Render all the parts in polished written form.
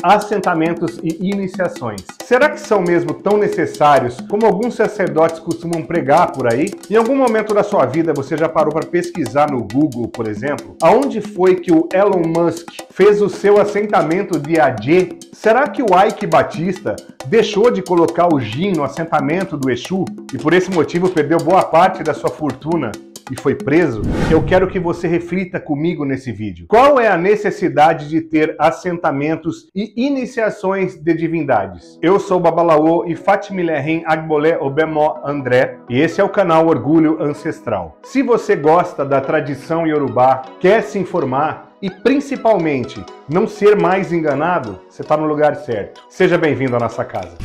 Assentamentos e iniciações. Será que são mesmo tão necessários como alguns sacerdotes costumam pregar por aí? Em algum momento da sua vida você já parou para pesquisar no Google, por exemplo, aonde foi que o Elon Musk fez o seu assentamento de AD? Será que o Ike Batista deixou de colocar o Jin no assentamento do Exu e por esse motivo perdeu boa parte da sua fortuna e foi preso? Eu quero que você reflita comigo nesse vídeo. Qual é a necessidade de ter assentamentos e iniciações de divindades? Eu sou Babalawo e Fatimilehin Agbolé Obemo André e esse é o canal Orgulho Ancestral. Se você gosta da tradição iorubá, quer se informar e principalmente não ser mais enganado, você está no lugar certo. Seja bem-vindo à nossa casa.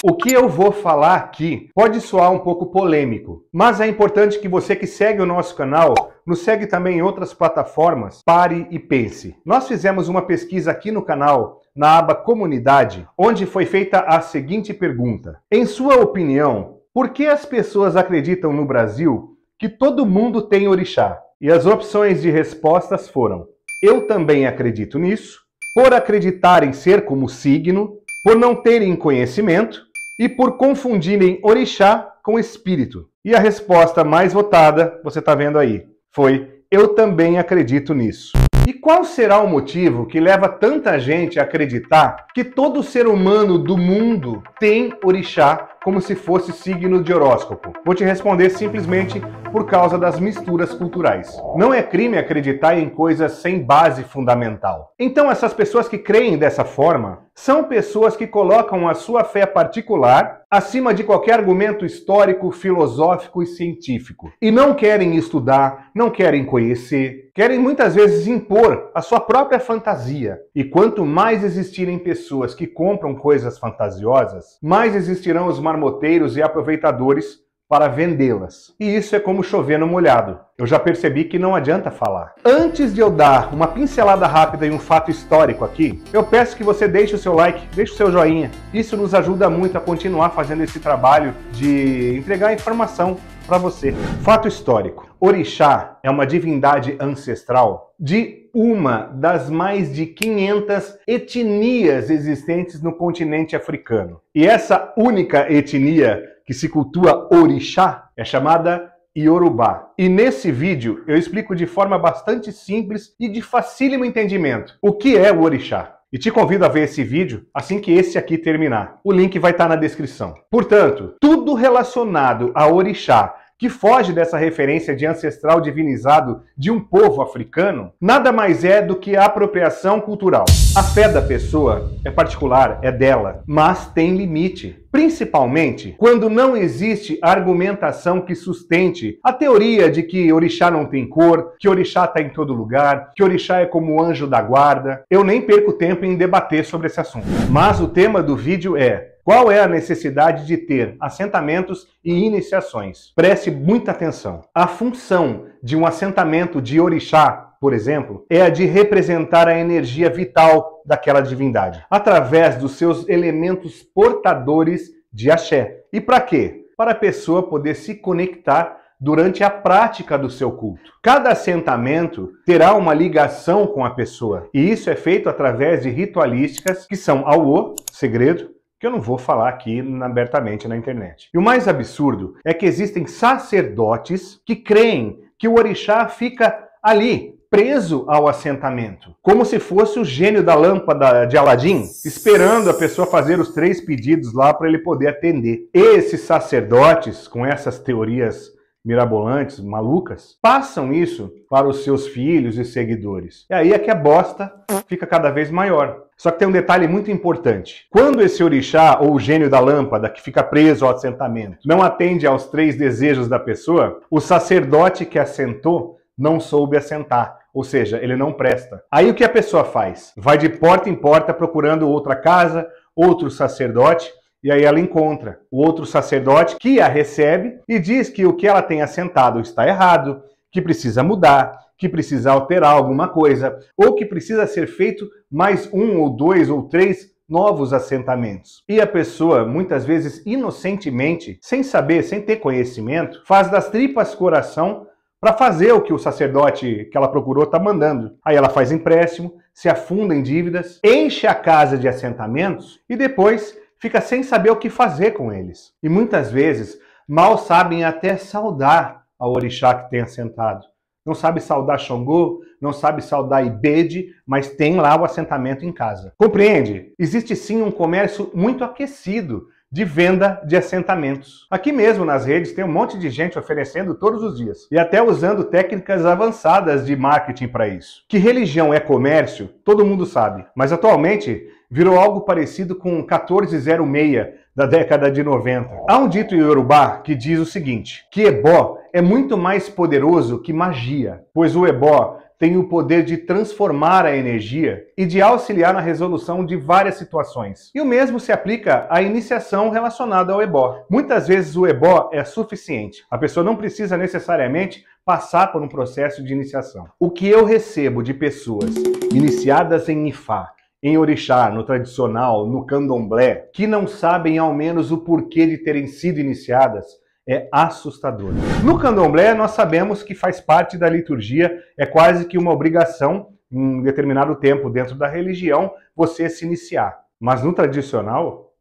O que eu vou falar aqui pode soar um pouco polêmico, mas é importante que você que segue o nosso canal, nos segue também em outras plataformas, pare e pense. Nós fizemos uma pesquisa aqui no canal, na aba Comunidade, onde foi feita a seguinte pergunta. Em sua opinião, por que as pessoas acreditam no Brasil que todo mundo tem orixá? E as opções de respostas foram: eu também acredito nisso, por acreditarem ser como signo, por não terem conhecimento, e por confundirem orixá com espírito. E a resposta mais votada, você está vendo aí, foi: eu também acredito nisso. E qual será o motivo que leva tanta gente a acreditar que todo ser humano do mundo tem orixá como se fosse signo de horóscopo? Vou te responder simplesmente por causa das misturas culturais. Não é crime acreditar em coisas sem base fundamental. Então essas pessoas que creem dessa forma são pessoas que colocam a sua fé particular acima de qualquer argumento histórico, filosófico e científico. E não querem estudar, não querem conhecer, querem muitas vezes impor a sua própria fantasia. E quanto mais existirem pessoas que compram coisas fantasiosas, mais existirão os marmoteiros e aproveitadores para vendê-las. E isso é como chover no molhado. Eu já percebi que não adianta falar. Antes de eu dar uma pincelada rápida em um fato histórico aqui, eu peço que você deixe o seu like, deixe o seu joinha. Isso nos ajuda muito a continuar fazendo esse trabalho de entregar informação para você. Fato histórico. Orixá é uma divindade ancestral de uma das mais de 500 etnias existentes no continente africano. E essa única etnia que se cultua orixá é chamada Iorubá. E nesse vídeo eu explico de forma bastante simples e de facílimo entendimento o que é o orixá. E te convido a ver esse vídeo assim que esse aqui terminar. O link vai estar na descrição. Portanto, tudo relacionado a orixá que foge dessa referência de ancestral divinizado de um povo africano, nada mais é do que a apropriação cultural. A fé da pessoa é particular, é dela, mas tem limite. Principalmente quando não existe argumentação que sustente a teoria de que orixá não tem cor, que orixá está em todo lugar, que orixá é como o anjo da guarda. Eu nem perco tempo em debater sobre esse assunto. Mas o tema do vídeo é: qual é a necessidade de ter assentamentos e iniciações? Preste muita atenção. A função de um assentamento de orixá, por exemplo, é a de representar a energia vital daquela divindade, através dos seus elementos portadores de axé. E para quê? Para a pessoa poder se conectar durante a prática do seu culto. Cada assentamento terá uma ligação com a pessoa, e isso é feito através de ritualísticas que são Awo, segredo, que eu não vou falar aqui abertamente na internet. E o mais absurdo é que existem sacerdotes que creem que o orixá fica ali, preso ao assentamento, como se fosse o gênio da lâmpada de Aladim, esperando a pessoa fazer os 3 pedidos lá para ele poder atender. Esses sacerdotes, com essas teorias mirabolantes, malucas, passam isso para os seus filhos e seguidores. E aí é que a bosta fica cada vez maior. Só que tem um detalhe muito importante. Quando esse orixá, ou o gênio da lâmpada, que fica preso ao assentamento, não atende aos 3 desejos da pessoa, o sacerdote que assentou não soube assentar. Ou seja, ele não presta. Aí o que a pessoa faz? Vai de porta em porta procurando outra casa, outro sacerdote, e aí ela encontra o outro sacerdote que a recebe e diz que o que ela tem assentado está errado, que precisa mudar, que precisa alterar alguma coisa, ou que precisa ser feito mais 1 ou 2 ou 3 novos assentamentos. E a pessoa, muitas vezes inocentemente, sem saber, sem ter conhecimento, faz das tripas coração para fazer o que o sacerdote que ela procurou está mandando. Aí ela faz empréstimo, se afunda em dívidas, enche a casa de assentamentos e depois fica sem saber o que fazer com eles. E muitas vezes mal sabem até saudar ao orixá que tem assentado. Não sabe saudar Xangô, não sabe saudar Ibede, mas tem lá o assentamento em casa. Compreende? Existe sim um comércio muito aquecido de venda de assentamentos. Aqui mesmo nas redes tem um monte de gente oferecendo todos os dias e até usando técnicas avançadas de marketing para isso. Que religião é comércio, todo mundo sabe, mas atualmente virou algo parecido com 1406 da década de 90. Há um dito em Yorubá que diz o seguinte, que ebó é muito mais poderoso que magia, pois o ebó tem o poder de transformar a energia e de auxiliar na resolução de várias situações. E o mesmo se aplica à iniciação relacionada ao ebó. Muitas vezes o ebó é suficiente. A pessoa não precisa necessariamente passar por um processo de iniciação. O que eu recebo de pessoas iniciadas em Ifá, em orixá, no tradicional, no candomblé, que não sabem ao menos o porquê de terem sido iniciadas, é assustador. No candomblé, nós sabemos que faz parte da liturgia, é quase que uma obrigação, em um determinado tempo dentro da religião, você se iniciar. Mas no tradicional,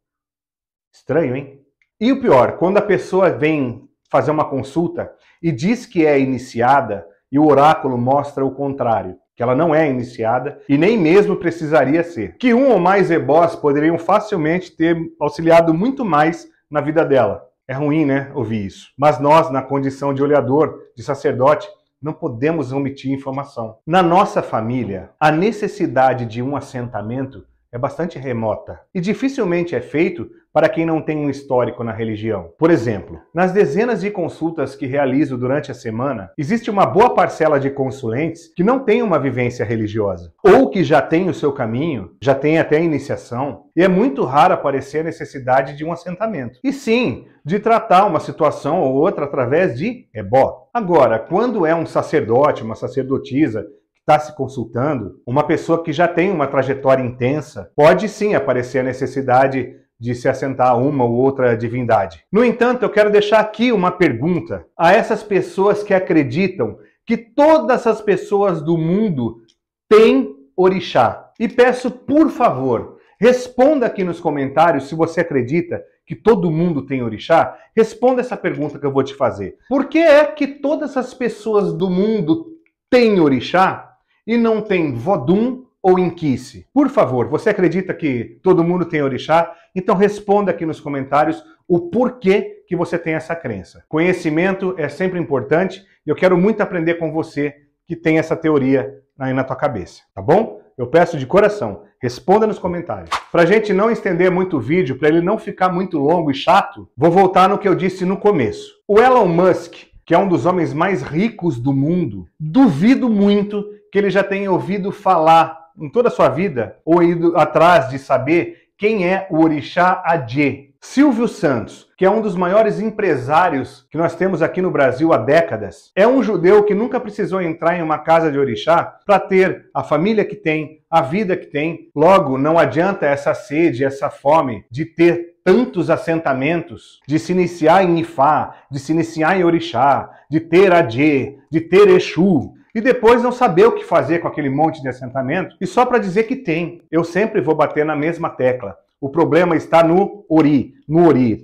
estranho, hein? E o pior, quando a pessoa vem fazer uma consulta e diz que é iniciada, e o oráculo mostra o contrário, que ela não é iniciada e nem mesmo precisaria ser. Que um ou mais ebós poderiam facilmente ter auxiliado muito mais na vida dela. É ruim, né, ouvir isso. Mas nós, na condição de olhador, de sacerdote, não podemos omitir informação. Na nossa família, a necessidade de um assentamento é bastante remota e dificilmente é feito para quem não tem um histórico na religião. Por exemplo, nas dezenas de consultas que realizo durante a semana, existe uma boa parcela de consulentes que não tem uma vivência religiosa, ou que já tem o seu caminho, já tem até a iniciação, e é muito raro aparecer a necessidade de um assentamento. E sim, de tratar uma situação ou outra através de ebó. Agora, quando é um sacerdote, uma sacerdotisa, está se consultando, uma pessoa que já tem uma trajetória intensa, pode sim aparecer a necessidade de se assentar a uma ou outra divindade. No entanto, eu quero deixar aqui uma pergunta a essas pessoas que acreditam que todas as pessoas do mundo têm orixá. E peço, por favor, responda aqui nos comentários se você acredita que todo mundo tem orixá. Responda essa pergunta que eu vou te fazer. Por que é que todas as pessoas do mundo têm orixá e não tem vodum ou inquice? Por favor, você acredita que todo mundo tem orixá? Então responda aqui nos comentários o porquê que você tem essa crença. Conhecimento é sempre importante e eu quero muito aprender com você que tem essa teoria aí na tua cabeça, tá bom? Eu peço de coração, responda nos comentários. Pra gente não estender muito o vídeo, para ele não ficar muito longo e chato, vou voltar no que eu disse no começo. O Elon Musk, que é um dos homens mais ricos do mundo, duvido muito que ele já tenha ouvido falar em toda a sua vida, ou ido atrás de saber quem é o orixá Adê. Silvio Santos, que é um dos maiores empresários que nós temos aqui no Brasil há décadas, é um judeu que nunca precisou entrar em uma casa de orixá para ter a família que tem, a vida que tem. Logo, não adianta essa sede, essa fome de ter tantos assentamentos, de se iniciar em Ifá, de se iniciar em orixá, de ter Adê, de ter Exu, e depois não saber o que fazer com aquele monte de assentamento e só para dizer que tem. Eu sempre vou bater na mesma tecla. O problema está no ori,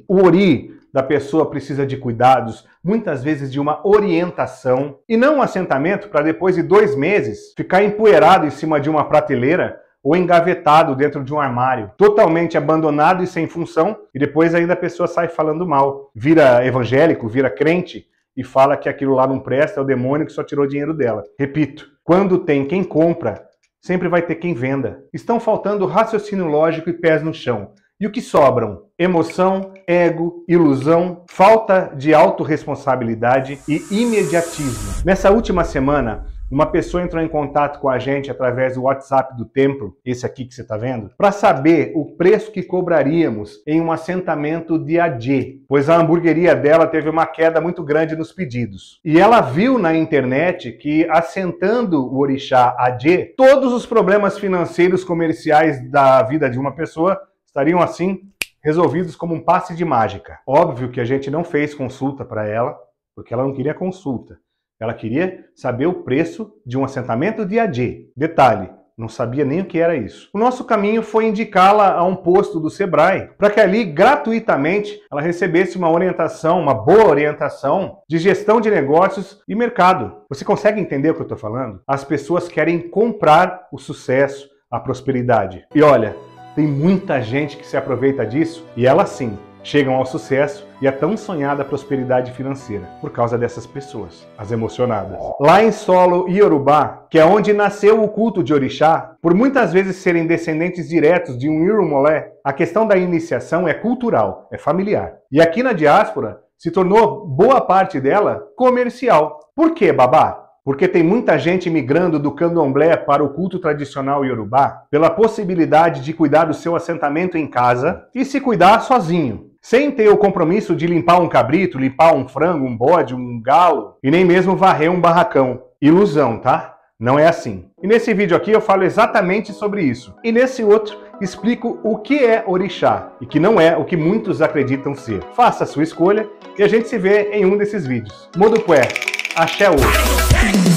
O ori da pessoa precisa de cuidados, muitas vezes de uma orientação, e não um assentamento para depois de 2 meses ficar empoeirado em cima de uma prateleira ou engavetado dentro de um armário, totalmente abandonado e sem função, e depois ainda a pessoa sai falando mal. Vira evangélico, vira crente, e fala que aquilo lá não presta, é o demônio que só tirou dinheiro dela. Repito, quando tem quem compra, sempre vai ter quem venda. Estão faltando raciocínio lógico e pés no chão. E o que sobram? Emoção, ego, ilusão, falta de autorresponsabilidade e imediatismo. Nessa última semana, uma pessoa entrou em contato com a gente através do WhatsApp do templo, esse aqui que você está vendo, para saber o preço que cobraríamos em um assentamento de Adê, pois a hamburgueria dela teve uma queda muito grande nos pedidos. E ela viu na internet que, assentando o orixá Adê, todos os problemas financeiros comerciais da vida de uma pessoa estariam assim resolvidos como um passe de mágica. Óbvio que a gente não fez consulta para ela, porque ela não queria consulta. Ela queria saber o preço de um assentamento de AD. Detalhe, não sabia nem o que era isso. O nosso caminho foi indicá-la a um posto do Sebrae, para que ali, gratuitamente, ela recebesse uma orientação, uma boa orientação de gestão de negócios e mercado. Você consegue entender o que eu estou falando? As pessoas querem comprar o sucesso, a prosperidade. E olha, tem muita gente que se aproveita disso e elas sim chegam ao sucesso e a tão sonhada prosperidade financeira por causa dessas pessoas, as emocionadas. Lá em solo Iorubá, que é onde nasceu o culto de Orixá, por muitas vezes serem descendentes diretos de um Irumolé, a questão da iniciação é cultural, é familiar. E aqui na diáspora se tornou boa parte dela comercial. Por quê, babá? Porque tem muita gente migrando do candomblé para o culto tradicional iorubá pela possibilidade de cuidar do seu assentamento em casa e se cuidar sozinho, sem ter o compromisso de limpar um cabrito, limpar um frango, um bode, um galo e nem mesmo varrer um barracão. Ilusão, tá? Não é assim. E nesse vídeo aqui eu falo exatamente sobre isso. E nesse outro explico o que é orixá e que não é o que muitos acreditam ser. Faça a sua escolha e a gente se vê em um desses vídeos. Modupué, axé hoje.